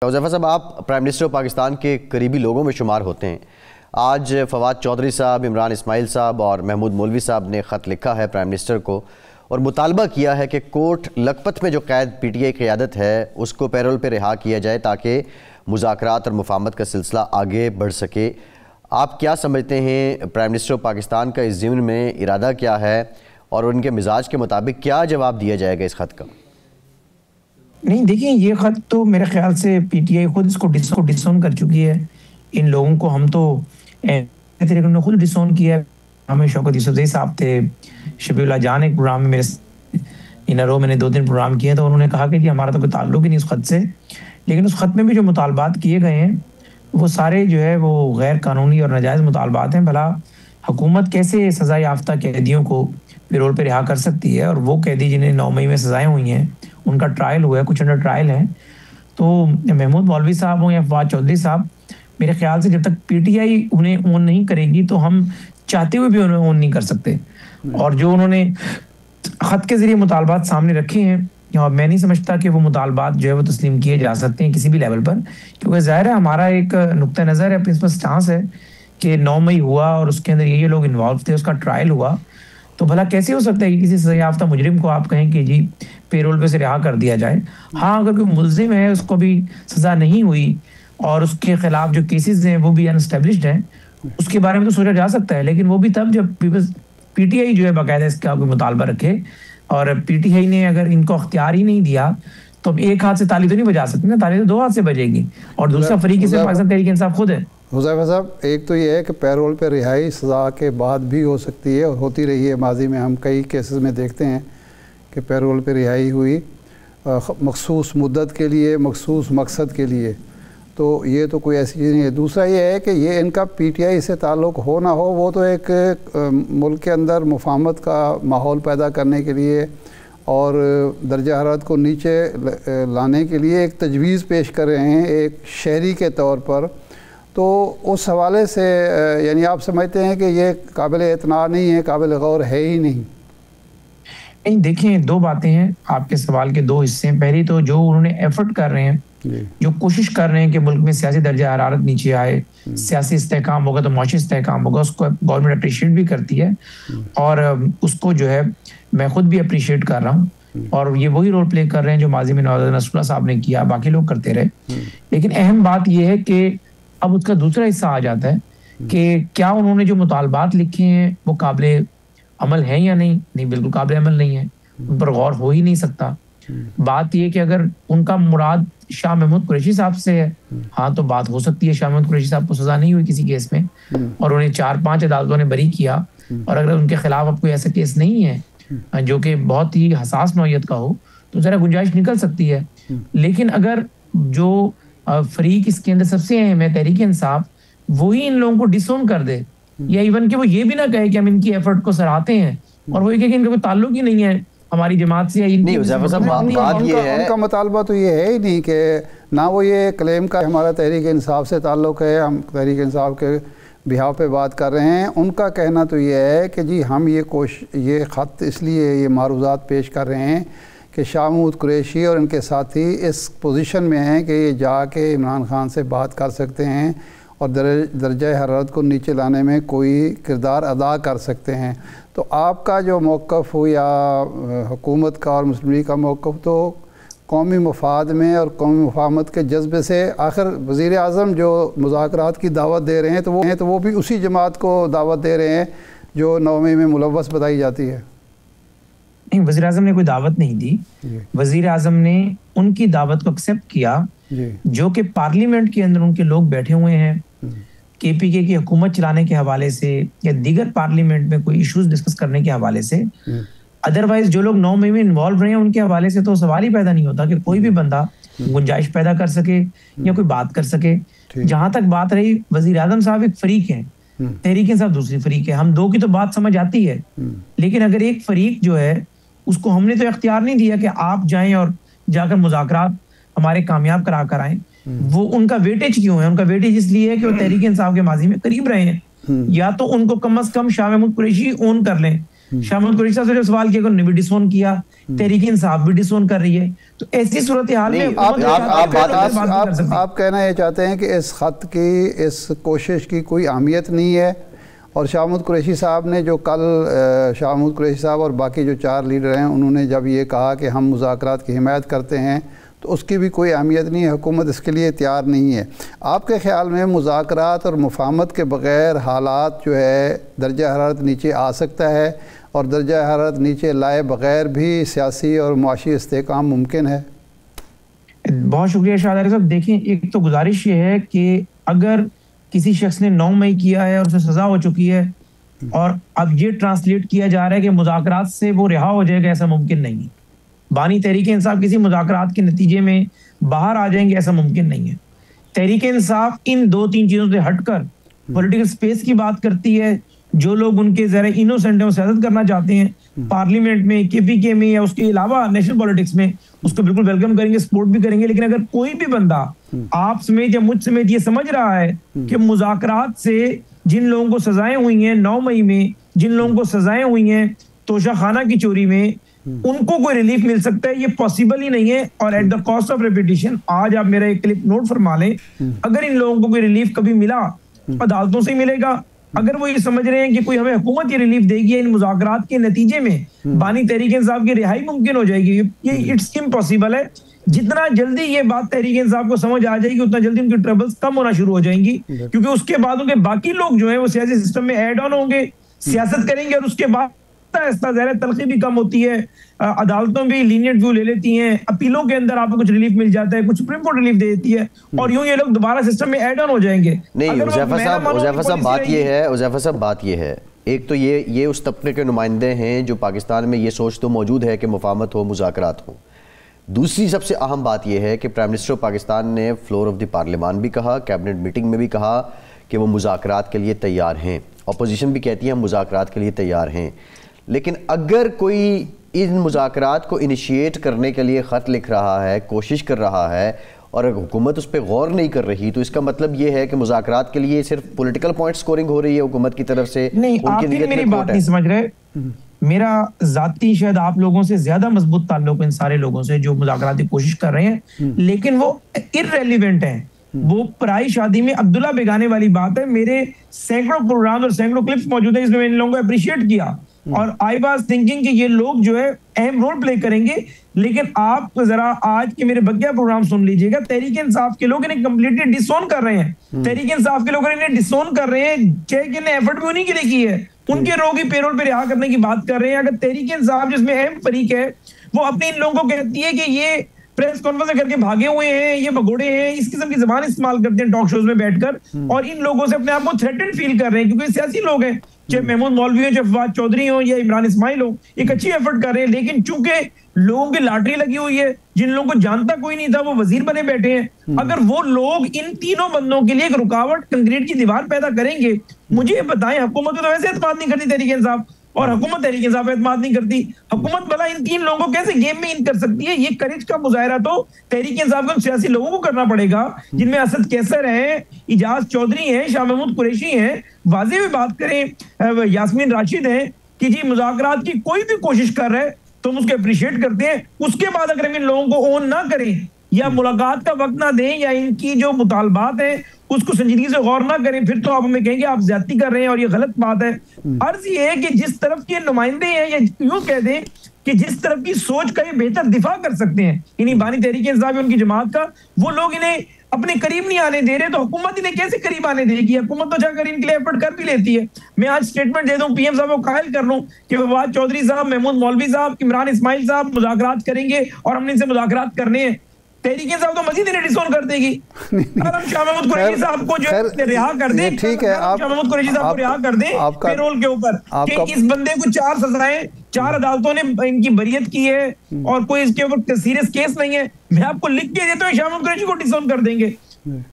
हुज़ैफ़ा साहब, आप prime minister of Pakistan के करीबी लोगों में शुमार होते हैं। आज फवाद चौधरी साहब, इमरान इस्माइल साहब और महमूद मौलवी साहब ने ख़त लिखा है प्राइम मिनिस्टर को और मुतालबा किया है कि कोट लखपत में जो कैद PTI क़यादत है उसको पैरोल पर रिहा किया जाए ताकि मुज़ाकरात और मुफाहमत का सिलसिला आगे बढ़ सके। आप क्या समझते हैं, प्राइम मिनिस्टर ऑफ पाकिस्तान का इस ज़िम्न में इरादा क्या है और उनके मिजाज के मुताबिक क्या जवाब दिया जाएगा इस ख़त का? नहीं, देखिए, ये ख़त तो मेरे ख्याल से PTI खुद इसको डिसोन कर चुकी है। इन लोगों को हम तो तरीके ने खुद डिसोन किया है। हमें शौकत यूसुफ़ज़ई साहब थे, शबीउल्लाह जान एक प्रोग्राम में मेरे इन रो मैंने 2-3 प्रोग्राम किए तो उन्होंने कहा कि जी हमारा तो कोई ताल्लुक ही नहीं उस ख़त से। लेकिन उस ख़त में भी जो मुतालबात किए गए हैं वो सारे जो है वो गैर कानूनी और नाजायज़ मुतालबात हैं। भला हुकूमत कैसे सज़ा याफ्ता कैदियों को पैरोल पर रिहा कर सकती है? और वो कैदी जिन्हें 9 मई में सज़ाएँ हुई हैं, उनका ट्रायल हुआ है, कुछ अंडर ट्रायल है। तो महमूद मौलवी साहब हों या फवाद चौधरी साहब, मेरे ख्याल से जब तक PTI उन्हें ऑन नहीं करेगी तो हम चाहते हुए भी उन्हें ऑन नहीं कर सकते। और जो उन्होंने ख़त के ज़रिए मुतालबात सामने रखे हैं, और मैं नहीं समझता कि वो मुतालबात जो है वो तस्लीम किए जा सकते हैं किसी भी लेवल पर, क्योंकि ज़ाहिर है हमारा एक नुक्ता नज़र है, प्रिंसिपल स्टांस है कि 9 मई हुआ और उसके अंदर ये लोग इन्वॉल्व थे, उसका ट्रायल हुआ। तो भला कैसे हो सकता है कि किसी सज़ा याफ्ता मुजरिम को आप कहें कि जी पैरोल पे से रिहा कर दिया जाए? हाँ, अगर कोई मुल्ज़िम है, उसको भी सज़ा नहीं हुई और उसके खिलाफ जो केसेस हैं वो भी अनएस्टेब्लिश्ड हैं, उसके बारे में तो सोचा जा सकता है। लेकिन वो भी तब जब PTI जो है बाकायदा इसका कोई मुतालबा रखे। और PTI ने अगर इनको अख्तियार ही नहीं दिया तो अब एक हाथ से ताली तो नहीं बजा सकते ना, ताली तो 2 हाथ से बजेगी। और दूसरा फरीक इसमें पाकिस्तान तहरीक इंसाफ खुद है। हुज़ैफ़ा साहब, एक तो ये है कि पैरोल पर रिहाई सज़ा के बाद भी हो सकती है और होती रही है। माजी में हम कई केसेस में देखते हैं कि पैरोल पर रिहाई हुई मखसूस मुद्दत के लिए, मखसूस मकसद के लिए। तो ये तो कोई ऐसी चीज़ नहीं है। दूसरा ये है कि ये इनका PTI से ताल्लुक़ हो ना हो, वो तो एक मुल्क के अंदर मुफाहमत का माहौल पैदा करने के लिए और दर्जा हरारत को नीचे लाने के लिए एक तजवीज़ पेश कर रहे हैं एक शहरी के तौर पर। तो उस हवाले से यानी आप समझते हैं कि ये काबिल एतनार नहीं है, काबिल गौर है ही नहीं? नहीं, देखिए, 2 बातें हैं, आपके सवाल के 2 हिस्से हैं। पहली तो जो उन्होंने एफर्ट कर रहे हैं, जो कोशिश कर रहे हैं कि मुल्क में सियासी दर्जा हरारत नीचे आए, सियासी इस्तेहकाम होगा तो माशी इस्तेहकाम होगा, उसको गवर्नमेंट अप्रिशिएट भी करती है और उसको जो है मैं खुद भी अप्रिशिएट कर रहा हूँ। और ये वही रोल प्ले कर रहे हैं जो माजी में नवाज़ नसरुल्लाह साहब ने किया, बाकी लोग करते रहे। लेकिन अहम बात यह है कि अब उसका दूसरा हिस्सा आ जाता है कि क्या उन्होंने जो मुतालबात लिखे हैं वो काबिल अमल है या नहीं? नहीं, बिल्कुल काबिल अमल नहीं है, उन पर गौर हो ही नहीं सकता। बात यह कि अगर उनका मुराद शाह महमूद कुरैशी साहब से है, हाँ, तो बात हो सकती है। शाह महमूद कुरैशी साहब को सजा नहीं हुई किसी केस में और उन्हें 4-5 अदालतों ने बरी किया, और अगर उनके खिलाफ अब कोई ऐसा केस नहीं है जो कि बहुत ही हसास नौयत का हो तो जरा गुंजाइश निकल सकती है। लेकिन अगर जो फरीक इसके अंदर सबसे अहम है, तहरीक इंसाफ, वही इन लोगों को डिसोन कर दे या इवन कि वो ये भी ना कहे कि हम इनकी एफर्ट को सराहते हैं और वो ये कहे कि इनका कोई ताल्लुक ही नहीं है हमारी जमात से। नहीं, उनका मुतालबा तो ये है ही नहीं कि ना वो ये क्लेम का हमारा तहरीक इंसाफ से ताल्लुक़ है, हम तहरीक इंसाफ के बिहाव पे बात कर रहे हैं। उनका कहना तो ये है कि जी हम ये ख़त इसलिए ये मारूज़ात पेश कर रहे हैं कि शाह महमूद कुरैशी और इनके साथी इस पोजीशन में हैं कि ये जाके इमरान खान से बात कर सकते हैं और दर्जा हरारत को नीचे लाने में कोई किरदार अदा कर सकते हैं। तो आपका जो मौक़िफ़ हो या हुकूमत का और मुस्लिम लीग का मौक़िफ़ तो कौमी मफाद में और कौमी मुफाहमत के जज्बे से, आखिर वज़ीर आज़म जो मुज़ाकरात की दावत दे रहे हैं तो वो भी उसी जमात को दावत दे रहे हैं जो 9 मई में मुलव्वस बताई जाती है। नहीं, वज़ीर आज़म ने कोई दावत नहीं दी। वज़ीर आज़म ने उनकी दावत को एक्सेप्ट किया जो कि पार्लियामेंट के अंदर उनके लोग बैठे हुए हैं, KPK की हुकूमत चलाने के हवाले से या दीगर पार्लियामेंट में कोई इश्यूज डिस्कस करने के हवाले से। अदरवाइज जो लोग 9 मई में इन्वॉल्व रहे हैं उनके हवाले से तो सवाल ही पैदा नहीं होता कि कोई भी बंदा गुंजाइश पैदा कर सके या कोई बात कर सके। जहां तक बात रही, वज़ीर आज़म साहब एक फरीक है, तहरीक इंसाफ दूसरी फरीक है, हम दो की तो बात समझ आती है। लेकिन अगर एक फरीक जो है उसको हमने तो इख्तियार नहीं दिया कि आप जाएं और जाकर मुज़ाकरात हमारे कामयाब करा कर आए, वो उनका वेटेज क्यों है? उनका वेटेज इसलिए है कि वो तहरीक इंसाफ के माजी में करीब रहे हैं। या तो उनको कम अज कम शाह महमूद कुरैशी ओन कर लें शाह महमूद कुरैशी साहब से जो सवाल किया उन्होंने भी डिसोन किया, तहरीक इंसाफ भी डिसोन कर रही है। तो ऐसी सूरत हाल में आप कहना ये चाहते हैं कि इस खत की, इस कोशिश की कोई अहमियत नहीं है, और शाह महमूद कुरैशी साहब ने जो कल शाह महमूद कुरैशी साहब और बाकी जो 4 लीडर हैं उन्होंने जब ये कहा कि हम मुज़ाकरात की हिमायत करते हैं, तो उसकी भी कोई अहमियत नहीं है, हुकूमत इसके लिए तैयार नहीं है। आपके ख़्याल में मुज़ाकरात और मुफाहमत के बग़ैर हालात जो है दर्जा हरारत नीचे आ सकता है, और दर्जा हरारत नीचे लाए बग़ैर भी सियासी और मुआशी इस्तेहकाम मुमकिन है? बहुत शुक्रिया शाहदारी साहब। देखें, एक तो गुजारिश ये है कि अगर किसी शख्स ने 9 मई किया है और उसे सजा हो चुकी है और अब ये ट्रांसलेट किया जा रहा है कि मुज़ाकरात से वो रिहा हो जाएगा, ऐसा मुमकिन नहीं है। बानी तहरीक इंसाफ किसी मुज़ाकरात के नतीजे में बाहर आ जाएंगे, ऐसा मुमकिन नहीं है। तहरीक इंसाफ इन 2-3 चीज़ों से हटकर पॉलिटिकल स्पेस की बात करती है। जो लोग उनके ज़रा इनोसेंट हैं, वो सियासत करना चाहते हैं, पार्लियामेंट में, केपीके में या उसके अलावा नेशनल पॉलिटिक्स में, उसको बिल्कुल वेलकम करेंगे, सपोर्ट भी करेंगे। लेकिन अगर कोई भी बंदा आप समेत या मुझ समेत ये समझ रहा है कि मुज़ाकरात से जिन लोगों को सजाएं हुई हैं 9 मई में, जिन लोगों को सजाएं हुई हैं तोशा खाना की चोरी में, उनको कोई रिलीफ मिल सकता है, ये पॉसिबल ही नहीं है। और at the cost of repetition, आज आप मेरा एक क्लिप नोट फरमा लें, अगर इन लोगों को कोई रिलीफ कभी मिला, अदालतों से मिलेगा। अगर वो ये समझ रहे हैं कि कोई हमें हुकूमत ये रिलीफ देगी, इन मुज़ाकरात के नतीजे में बानी तहरीक इंसाफ की रिहाई मुमकिन हो जाएगी, ये इट्स इम्पॉसिबल है। जितना जल्दी ये बात तहरीक इंसाफ को समझ आ जाएगी, उतना जल्दी उनकी ट्रबल्स कम होना शुरू हो जाएंगी, क्योंकि उसके बाद उनके बाकी लोग जो है वो सियासी सिस्टम में ऐड ऑन होंगे, सियासत करेंगे, और उसके बाद तलखी भी कम होती है, अदालतों भी लीनियंट व्यू ले लेती हैं, अपीलों के अंदर आपको कुछ रिलीफ मिल जाता है, कुछ सुप्रीम कोर्ट रिलीफ दे देती है, और यूं ये लोग दोबारा सिस्टम में ऐड ऑन हो जाएंगे। नहीं उज़ैफा साहब, बात ये है, एक तो ये उस तबके के नुमाइंदे हैं जो पाकिस्तान में ये सोच तो मौजूद है कि मुफाहमत हो, मुज़ाकरात हो। दूसरी सबसे अहम बात यह है कि प्राइम मिनिस्टर ऑफ पाकिस्तान ने फ्लोर ऑफ द पार्लियामान भी कहा, कैबिनेट मीटिंग में भी कहा कि वो मुज़ाकरात के लिए तैयार हैं। अपोजिशन भी कहती है हम मुज़ाकरात के लिए तैयार हैं। लेकिन अगर कोई इन मुज़ाकरात को इनिशिएट करने के लिए ख़त लिख रहा है, कोशिश कर रहा है, और हुकूमत उस पर गौर नहीं कर रही, तो इसका मतलब ये है कि मुज़ाकरात के लिए सिर्फ पॉलिटिकल पॉइंट स्कोरिंग हो रही है हुकूमत की तरफ से। नहीं, आप मेरी बात नहीं समझ रहे। मेरा जाती शायद आप लोगों से ज्यादा मजबूत ताल्लुक इन सारे लोगों से जो मुज़ाकरात की कोशिश कर रहे हैं, लेकिन वो इर्रेलेवेंट हैं। वो पराई शादी में अब्दुल्ला बेगाने वाली बात है। मेरे सैकड़ों प्रोग्राम और सैकड़ों क्लिप्स मौजूद है जिसमें मैंने इन लोगों को अप्रिशिएट किया, और आई वाज थिंकिंग कि ये लोग जो है अहम रोल प्ले करेंगे। लेकिन आप जरा आज के मेरे बकिया प्रोग्राम सुन लीजिएगा। तहरीक इंसाफ के लोग इन्हें कंप्लीटली डिसोन कर रहे हैं। तहरीक इंसाफ के लोग इन्हें डिसोन कर रहे हैं, चाहे कि इन्हें एफर्ट भी उन्हीं के लिए की है, उनके लोग ही पेरोल पे रिहा करने की बात कर रहे हैं। अगर तहरीक इंसाफ जिसमें अहम फरीक है वो अपने इन लोगों को कहती है कि ये प्रेस कॉन्फ्रेंस करके भागे हुए हैं, ये भगोड़े हैं, इस किस्म की जबान इस्तेमाल करते हैं टॉक शोज में बैठकर, और इन लोगों से अपने आप को थ्रेटेंड फील कर रहे हैं, क्योंकि सियासी लोग हैं, चाहे महमूद मौलवी हो, चाहे फवाद चौधरी हो, या इमरान इस्माइल हो, एक अच्छी एफर्ट कर रहे हैं। लेकिन चूंकि लोगों की लॉटरी लगी हुई है, जिन लोगों को जानता कोई नहीं था वो वजीर बने बैठे हैं, अगर वो लोग इन तीनों बंदों के लिए एक रुकावट, कंक्रीट की दीवार पैदा करेंगे, मुझे बताएं, हुकूमत तो वैसे एतमाद नहीं करती तहरीक इंसाफ, और हुकूमत तहरीक इंसाफ एतमाद नहीं करती, हुकूमत भला इन तीन लोगों को कैसे गेम में इन कर सकती है? ये करेज का मुजाहरा तो तहरीक इंसाफ के सियासी लोगों को करना पड़ेगा, जिनमें असद कैसर है, इजाज चौधरी है, शाह महमूद कुरैशी है, वाज़ेह में बात करें यास्मीन राशिद है कि जी मुज़ाकरात की कोई भी कोशिश कर रहे हैं तो हम उसको अप्रिशिएट करते हैं। उसके बाद अगर हम इन लोगों को ओन ना करें या मुलाकात का वक्त ना दें या इनकी जो मुतालबात है उसको संजीदगी से गौर ना करें, फिर तो आप हमें कहेंगे आप ज्यादती कर रहे हैं और ये गलत बात है। अर्ज ये है कि जिस तरफ के नुमाइंदे हैं, या यूं कह दें कि जिस तरफ की सोच का ये बेहतर दिफा कर सकते हैं इन्हीं बानी तहरीक इंसाफ उनकी जमात का, वो लोग इन्हें अपने करीब नहीं आने दे रहे, तो हुकूमत इन्हें कैसे करीब आने देगी? हुकूमत तो जाकर इनके लिए एफर्ट कर भी लेती है। मैं आज स्टेटमेंट दे दूं, पीएम साहब को कायल कर लूं कि फवाद चौधरी साहब, महमूद मौलवी साहब, इमरान इस्माइल साहब मुज़ाकरात करेंगे और हमने इनसे मुज़ाकरात करने हैं, तहरीक इंसाफ तो मजीद इन्हें डिसोन कर देगी। अगर हम शाह महमूद कुरैशी साहब को जो रिहा कर दें, ठीक है, आप शाह महमूद कुरैशी साहब को रिहा कर दें पेरोल के ऊपर कि इस बंदे को 4 सजाएं, 4 अदालतों ने इनकी बरियत की है और कोई इसके ऊपर सीरियस केस नहीं है, मैं आपको लिख के देता हूँ शाह महमूद कुरैशी को डिसोन कर देंगे।